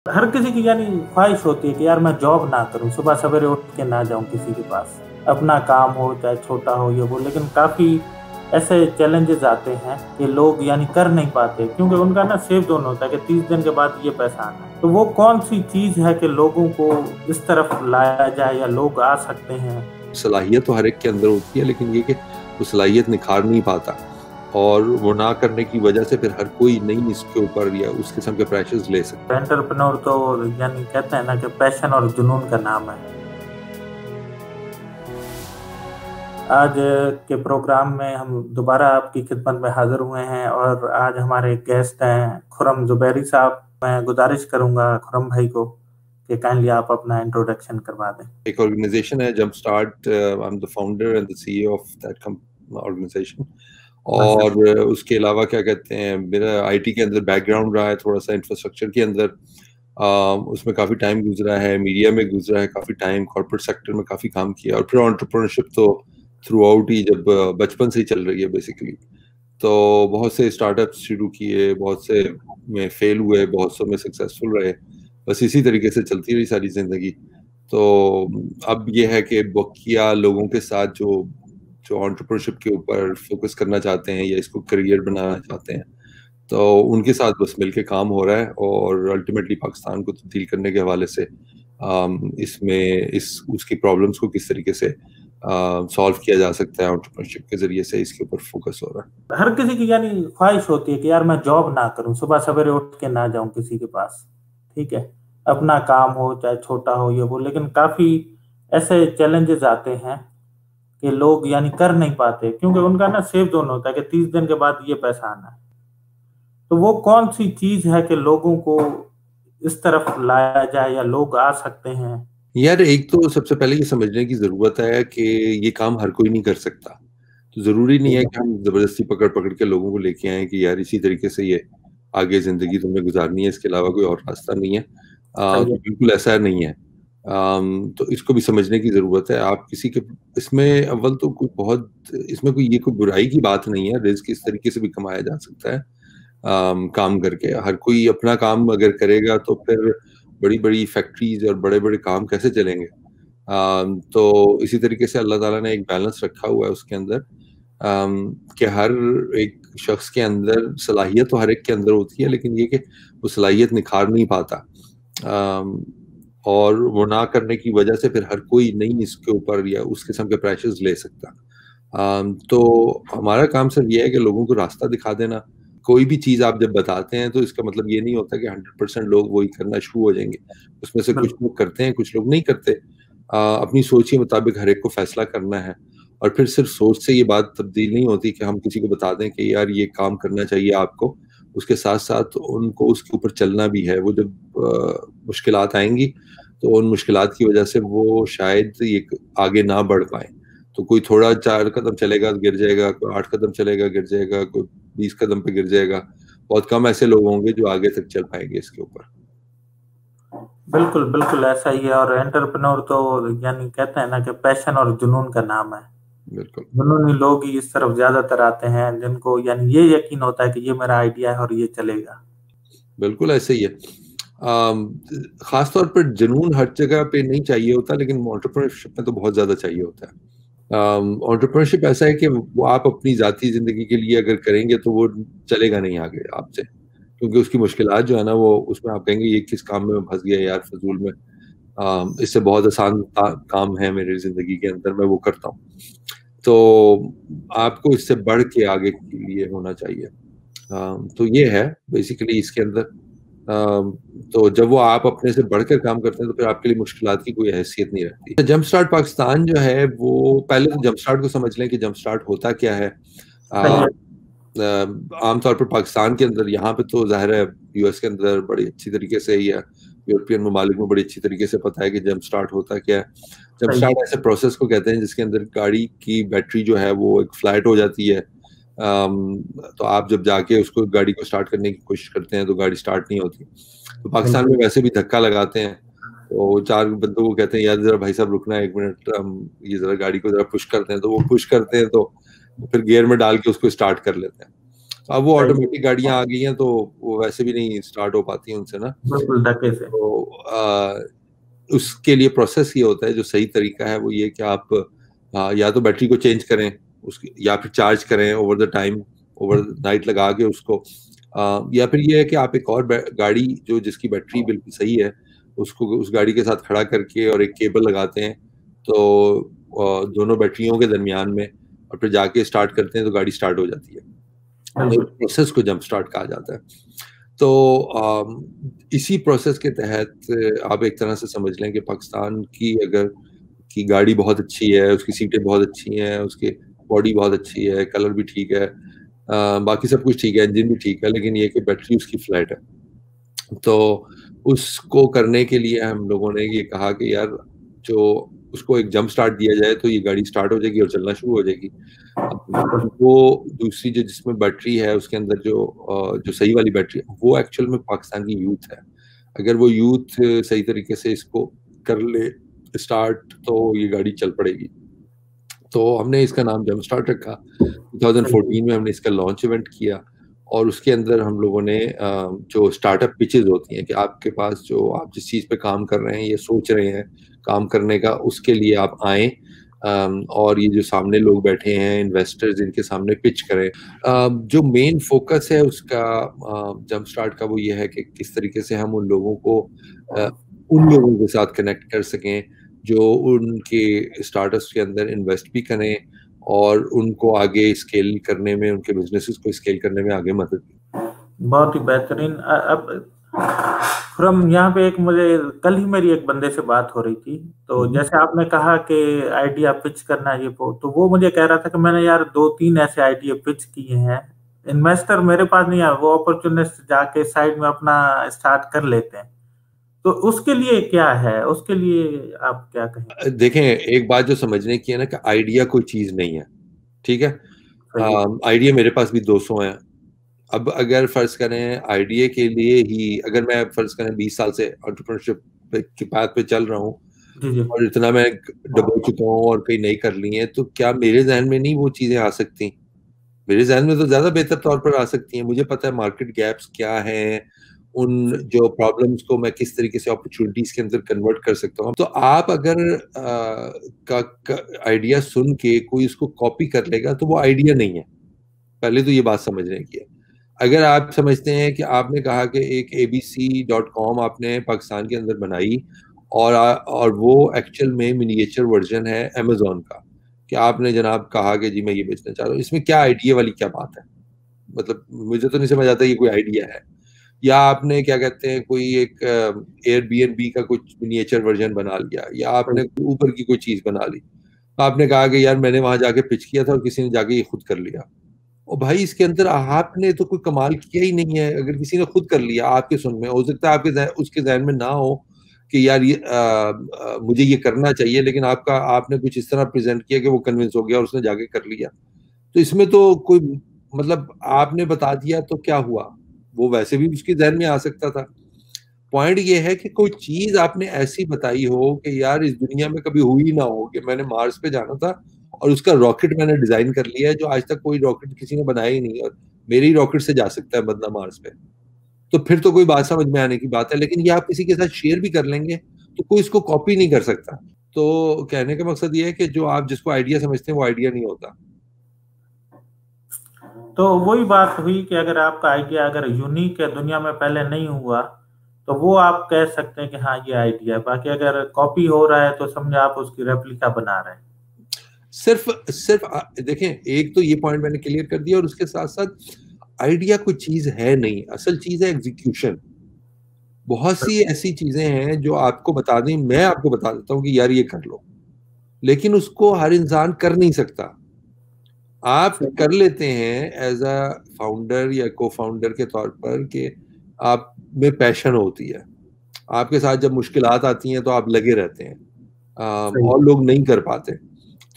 हर किसी की यानी ख्वाहिश होती है कि यार मैं जॉब ना करूँ, सुबह सवेरे उठ के ना जाऊँ किसी के पास। अपना काम हो चाहे छोटा हो ये वो, लेकिन काफ़ी ऐसे चैलेंजेज़ आते हैं कि लोग यानी कर नहीं पाते क्योंकि उनका ना सेफ ज़ोन होता है कि 30 दिन के बाद ये पैसा आना है। तो वो कौन-सी चीज़ है कि लोगों को इस तरफ लाया जाए या लोग आ सकते हैं? सलाहियत तो हर एक के अंदर होती है, लेकिन ये कि वो सलाहियत निखार नहीं पाता और वो ना करने की वजह से फिर हर कोई नहीं इसके ऊपर या उस किस्म के प्रेशर्स ले सकता है। एंटरप्रेन्योर तो यानी कहते हैं ना कि पैशन और जुनून का नाम है। आज के प्रोग्राम में हम दोबारा आपकी खिदमत में हाज़िर हुए हैं और आज हमारे गेस्ट हैं खुर्रम ज़ुबैरी साहब। मैं गुज़ारिश करूँगा खुर्रम भाई को कि काइंडली आप अपना इंट्रोडक्शन करवा दें। एक ऑर्गेनाइजेशन है jump start, I am the founder and the CEO of that organization. और माशाल्लाह। उसके अलावा क्या कहते हैं, मेरा आईटी के अंदर बैकग्राउंड रहा है, थोड़ा सा इंफ्रास्ट्रक्चर के अंदर उसमें काफ़ी टाइम गुजरा है, मीडिया में गुजरा है काफ़ी टाइम, कॉर्पोरेट सेक्टर में काफ़ी काम किया और फिर एंटरप्रेन्योरशिप तो थ्रू आउट ही जब बचपन से ही चल रही है बेसिकली। तो बहुत से स्टार्टअप्स शुरू किए, बहुत से में फेल हुए, बहुत से में सक्सेसफुल रहे। बस इसी तरीके से चलती रही सारी ज़िंदगी। तो अब ये है कि बकिया लोगों के साथ जो जो एंटरप्रेन्योरशिप के ऊपर फोकस करना चाहते हैं या इसको करियर बनाना चाहते हैं, तो उनके साथ बस मिलके काम हो रहा है और अल्टीमेटली पाकिस्तान को तब्दील करने के हवाले से इसमें इस उसकी प्रॉब्लम्स को किस तरीके से सॉल्व किया जा सकता है एंटरप्रेन्योरशिप के ज़रिए से, इसके ऊपर फोकस हो रहा है। हर किसी की यानी ख्वाहिश होती है कि यार मैं जॉब ना करूँ, सुबह सवेरे उठ के ना जाऊँ किसी के पास, ठीक है? अपना काम हो चाहे छोटा हो ये वो, लेकिन काफ़ी ऐसे चैलेंजेज़ आते हैं कि लोग यानी कर नहीं पाते क्योंकि उनका ना सेफ ज़ोन होता है कि 30 दिन के बाद ये पैसा आना है। तो वो कौन-सी चीज़ है कि लोगों को इस तरफ लाया जाए या लोग आ सकते हैं? यार, एक तो सबसे पहले ये समझने की ज़रूरत है कि ये काम हर कोई नहीं कर सकता। तो ज़रूरी नहीं है ठीक कि हम ज़बरदस्ती पकड़-पकड़ के लोगों को लेके आएँ कि यार इसी तरीके से ये आगे ज़िंदगी तुम्हें गुज़ारनी है, इसके अलावा कोई और रास्ता नहीं है। सही तो है। बिल्कुल ऐसा नहीं है। तो इसको भी समझने की ज़रूरत है। आप किसी के इसमें अव्वल तो कोई बहुत इसमें कोई ये कोई बुराई की बात नहीं है, रिज़्क इस तरीके से भी कमाया जा सकता है काम करके। हर कोई अपना काम अगर करेगा तो फिर बड़ी-बड़ी फैक्ट्रीज़ और बड़े-बड़े काम कैसे चलेंगे? तो इसी तरीके से अल्लाह ताला ने एक बैलेंस रखा हुआ है उसके अंदर, कि हर एक शख्स के अंदर सलाहियत तो हर एक के अंदर होती है, लेकिन ये कि वो सलाहियत निखार नहीं पाता। अम, और वो ना करने की वजह से फिर हर कोई नहीं इसके ऊपर या उस किस्म के प्रेशर्स ले सकता। तो हमारा काम सिर्फ ये है कि लोगों को रास्ता दिखा देना। कोई भी चीज़ आप जब बताते हैं तो इसका मतलब ये नहीं होता कि 100% लोग वही करना शुरू हो जाएँगे। उसमें से कुछ बिल्कुल। लोग करते हैं, कुछ लोग नहीं करते। अपनी सोच के मुताबिक हर एक को फैसला करना है और फिर सिर्फ सोच से ये बात तब्दील नहीं होती कि हम किसी को बता दें कि यार ये काम करना चाहिए आपको। उसके साथ-साथ उनको उसके ऊपर चलना भी है। वो जब मुश्किलात आएँगी, तो उन मुश्किलात की वजह से वो शायद ये आगे ना बढ़ पाएँ। तो कोई थोड़ा 4 कदम चलेगा, गिर जाएगा, कोई 8 कदम चलेगा, गिर जाएगा, कोई 20 कदम पे गिर जाएगा। बहुत कम ऐसे लोग होंगे जो आगे तक चल पाएँगे इसके ऊपर। बिल्कुल, बिल्कुल ऐसा ही है और एंटरप्रेन्योर तो यानी कहते हैं ना कि पैशन और जुनून का नाम है। बिल्कुल। जुनूनी लोग ही इस तरफ ज़्यादातर आते हैं जिनको यानी ये यकीन होता है कि ये मेरा आइडिया है और ये चलेगा। बिल्कुल ऐसे ही है। ख़ास तौर पर जुनून हर जगह पे नहीं चाहिए होता, लेकिन एंटरप्रेन्योरशिप में तो बहुत ज़्यादा चाहिए होता है। एंटरप्रेन्योरशिप ऐसा है कि वो आप अपनी ज़ाती ज़िंदगी के लिए अगर करेंगे तो वो चलेगा नहीं आगे आपसे। क्योंकि उसकी मुश्किलात जो है ना, वो उसमें आप कहेंगे ये किस काम में मैं फँस गया यार फ़िज़ूल में। इससे बहुत आसान काम है मेरी ज़िंदगी के अंदर, मैं वो करता हूँ। तो आपको इससे बढ़ के आगे के लिए होना चाहिए। तो ये है बेसिकली इसके अंदर। तो जब वो आप अपने से बढ़कर काम करते हैं तो फिर आपके लिए मुश्किलात की कोई हैसियत नहीं रहती। जंप स्टार्ट पाकिस्तान जो है, वो पहले तो जंप स्टार्ट को समझ लें कि जंप स्टार्ट होता क्या है। सही अ, है। आमतौर पर पाकिस्तान के अंदर, यहाँ पे तो ज़ाहिर है यूएस के अंदर बड़ी अच्छी तरीके से या यूरोपियन ममालिक में बड़ी अच्छी तरीके से पता है कि जंप स्टार्ट होता क्या है। जंप सही स्टार्ट है। ऐसे प्रोसेस को कहते हैं जिसके अंदर गाड़ी की बैटरी जो है वो एक फ्लैट हो जाती है। तो आप जब जाके उसको गाड़ी को स्टार्ट करने की कोशिश करते हैं तो गाड़ी स्टार्ट नहीं होती। तो पाकिस्तान में बिल्कुल। वैसे भी धक्का लगाते हैं। तो 4 बंदों को कहते हैं यार ज़रा भाई साहब रुकना है 1 मिनट, हम ये ज़रा गाड़ी को ज़रा पुश करते हैं, तो वो पुश करते हैं तो फिर गियर में डाल के उसको स्टार्ट कर लेते हैं। अब वो सही। ऑटोमेटिक गाड़ियां आ गई हैं तो वो वैसे भी नहीं स्टार्ट हो पाती हैं उनसे ना। बिल्कुल धक्के से। तो उसके लिए प्रोसेस ये होता है, जो सही तरीका है वो ये कि आप या तो बैटरी को चेंज करें उसकी, या फिर चार्ज करें over the time, over night लगा के उसको, या फिर ये है कि आप एक और गाड़ी जो जिसकी बैटरी बिल्कुल सही है उसको उस गाड़ी के साथ खड़ा करके और एक केबल लगाते हैं, तो दोनों बैटरियों के दरमियान में, और फिर जाके स्टार्ट करते हैं तो गाड़ी स्टार्ट हो जाती है। तो बिल्कुल। प्रोसेस को जंप स्टार्ट कहा जाता है। तो इसी प्रोसेस के तहत आप एक तरह से समझ लें कि पाकिस्तान की अगर की गाड़ी बहुत अच्छी है, उसकी सीटें बहुत अच्छी हैं, उसकी बॉडी बहुत अच्छी है, कलर भी ठीक है, बाकी सब कुछ ठीक है, इंजन भी ठीक है, लेकिन ये कि बैटरी उसकी फ्लैट है। तो उसको करने के लिए हम लोगों ने ये कहा कि यार जो उसको एक जंप स्टार्ट दिया जाए तो ये गाड़ी स्टार्ट हो जाएगी और चलना शुरू हो जाएगी। वो दूसरी जो जिसमें बैटरी है उसके अंदर जो सही वाली बैटरी है वो एक्चुअल में पाकिस्तान की यूथ है। अगर वो यूथ सही तरीके से इसको कर ले स्टार्ट तो ये गाड़ी चल पड़ेगी। तो हमने इसका नाम जंप स्टार्ट रखा। 2014 में हमने इसका लॉन्च इवेंट किया और उसके अंदर हम लोगों ने जो स्टार्टअप पिचेस होती हैं कि आपके पास जो आप जिस चीज़ पे काम कर रहे हैं या सोच रहे हैं काम करने का, उसके लिए आप आएँ और ये जो सामने लोग बैठे हैं इन्वेस्टर्स, इनके सामने पिच करें। जो मेन फोकस है उसका जंप स्टार्ट का वो ये है कि किस तरीके से हम उन लोगों को उन लोगों के साथ कनेक्ट कर सकें जो उनके स्टार्टअप्स के अंदर इन्वेस्ट भी करें और उनको आगे स्केल करने में, उनके बिजनेसेस को स्केल करने में आगे मदद। बहुत ही बेहतरीन। अब फ्रॉम यहाँ पे एक मुझे कल ही मेरी एक बंदे से बात हो रही थी, तो जैसे आपने कहा कि आइडिया पिच करना ये तो वो मुझे कह रहा था कि मैंने यार 2-3 ऐसे आइडिया पिच किए हैं, इन्वेस्टर मेरे पास नहीं है, वो अपॉर्चुनिस्ट जाके साइड में अपना स्टार्ट कर लेते हैं। तो उसके लिए क्या है, उसके लिए आप क्या कहेंगे? देखें, एक बात जो समझने की है ना कि आइडिया कोई चीज नहीं है, ठीक है। सही है। आइडिया मेरे पास भी 200 हैं। अब अगर फर्ज करें आइडिया के लिए ही, अगर मैं फर्ज करें 20 साल से एंटरप्रेन्योरशिप की पाथ पे चल रहा हूँ जी जी। और इतना मैं डबल चुका हूँ और कई नई कर ली हैं, तो क्या मेरे जहन में नहीं वो चीजें आ सकती? मेरे जहन में तो ज्यादा बेहतर तौर पर आ सकती हैं। मुझे पता है मार्केट गैप्स क्या हैं, उन जो प्रॉब्लम्स को मैं किस तरीके से अपॉर्चुनिटीज के अंदर कन्वर्ट कर सकता हूँ। तो आप अगर आइडिया सुन के कोई उसको कॉपी कर लेगा तो वो आइडिया नहीं है। पहले तो ये बात समझने की है। अगर आप समझते हैं कि आपने कहा कि एक abc.com आपने पाकिस्तान के अंदर बनाई और वो एक्चुअल में मिनिएचर वर्जन है अमेजोन का, कि आपने जनाब कहा कि जी मैं ये बेचना चाह रहा हूँ, इसमें क्या आइडिया वाली क्या बात है? मतलब मुझे तो नहीं समझ आता ये कोई आइडिया है। या आपने क्या कहते हैं कोई एक एयरबीएनबी का कुछ मिनिएचर वर्जन बना लिया, या आपने ऊबर की कोई चीज बना ली, तो आपने कहा कि यार मैंने वहां जाके पिच किया था और किसी ने जाके ये खुद कर लिया। और भाई इसके अंदर आपने तो कोई कमाल किया ही नहीं है। अगर किसी ने खुद कर लिया आपके सुन में, हो सकता है आपके उसके जहन में ना हो कि यार ये मुझे ये करना चाहिए, लेकिन आपने कुछ इस तरह प्रेजेंट किया कि वो कन्विंस हो गया और उसने जाके कर लिया। तो इसमें तो कोई मतलब आपने बता दिया तो क्या हुआ, वो वैसे भी उसके जहन में आ सकता था। पॉइंट ये है कि कोई चीज आपने ऐसी बताई हो कि यार इस दुनिया में कभी हुई ना हो, कि मैंने मार्स पे जाना था और उसका रॉकेट मैंने डिजाइन कर लिया है जो आज तक कोई रॉकेट किसी ने बनाया ही नहीं, और मेरे ही रॉकेट से जा सकता है बंदा मार्स पे। तो फिर तो कोई बात समझ में आने की बात है। लेकिन ये आप किसी के साथ शेयर भी कर लेंगे तो कोई इसको कॉपी नहीं कर सकता। तो कहने का मकसद ये है कि जो आप जिसको आइडिया समझते हैं वो आइडिया नहीं होता। तो वही बात हुई कि अगर आपका आइडिया अगर यूनिक है, दुनिया में पहले नहीं हुआ, तो वो आप कह सकते हैं कि हाँ ये आइडिया है। बाकी अगर कॉपी हो रहा है तो समझे आप उसकी रेप्लिका बना रहे हैं। सिर्फ सिर्फ देखें, एक तो ये पॉइंट मैंने क्लियर कर दिया, और उसके साथ साथ आइडिया कोई चीज है नहीं, असल चीज है एग्जीक्यूशन। बहुत सी ऐसी चीजें हैं जो आपको बता दें, मैं आपको बता देता हूँ कि यार ये कर लो, लेकिन उसको हर इंसान कर नहीं सकता। आप कर लेते हैं एज अ फाउंडर या को फाउंडर के तौर पर कि आप में पैशन होती है, आपके साथ जब मुश्किलात आती हैं तो आप लगे रहते हैं, सही। और लोग नहीं कर पाते।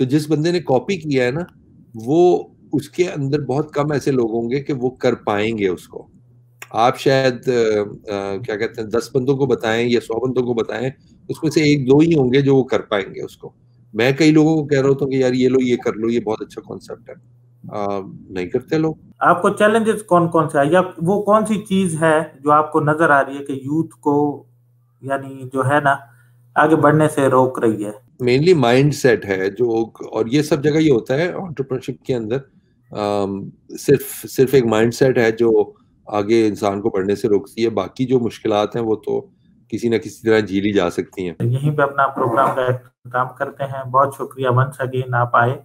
तो जिस बंदे ने कॉपी किया है ना, वो उसके अंदर बहुत कम ऐसे लोग होंगे कि वो कर पाएंगे उसको। आप शायद क्या कहते हैं 10 बंदों को बताएं या 100 बंदों को बताएं, उसमें से एक दो ही होंगे जो वो कर पाएंगे उसको। मैं कई लोगों को कह रहा होता हूँ कि यार ये लो, ये कर लो, ये बहुत अच्छा कॉन्सेप्ट है, नहीं करते लोग। आपको चैलेंजेस कौन कौन से है, या वो कौन सी चीज है जो आपको नजर आ रही है कि यूथ को, यानी जो है ना, आगे बढ़ने से रोक रही है? मेनली माइंड सेट है जो, और ये सब जगह ये होता है एंटरप्रेन्योरशिप के अंदर। सिर्फ एक माइंड सेट है जो आगे इंसान को बढ़ने से रोकती है। बाकी जो मुश्किलात हैं वो तो किसी न किसी तरह झीली जा सकती हैं। यहीं पे अपना प्रोग्राम का काम करते हैं। बहुत शुक्रिया वंस अगेन आप आए।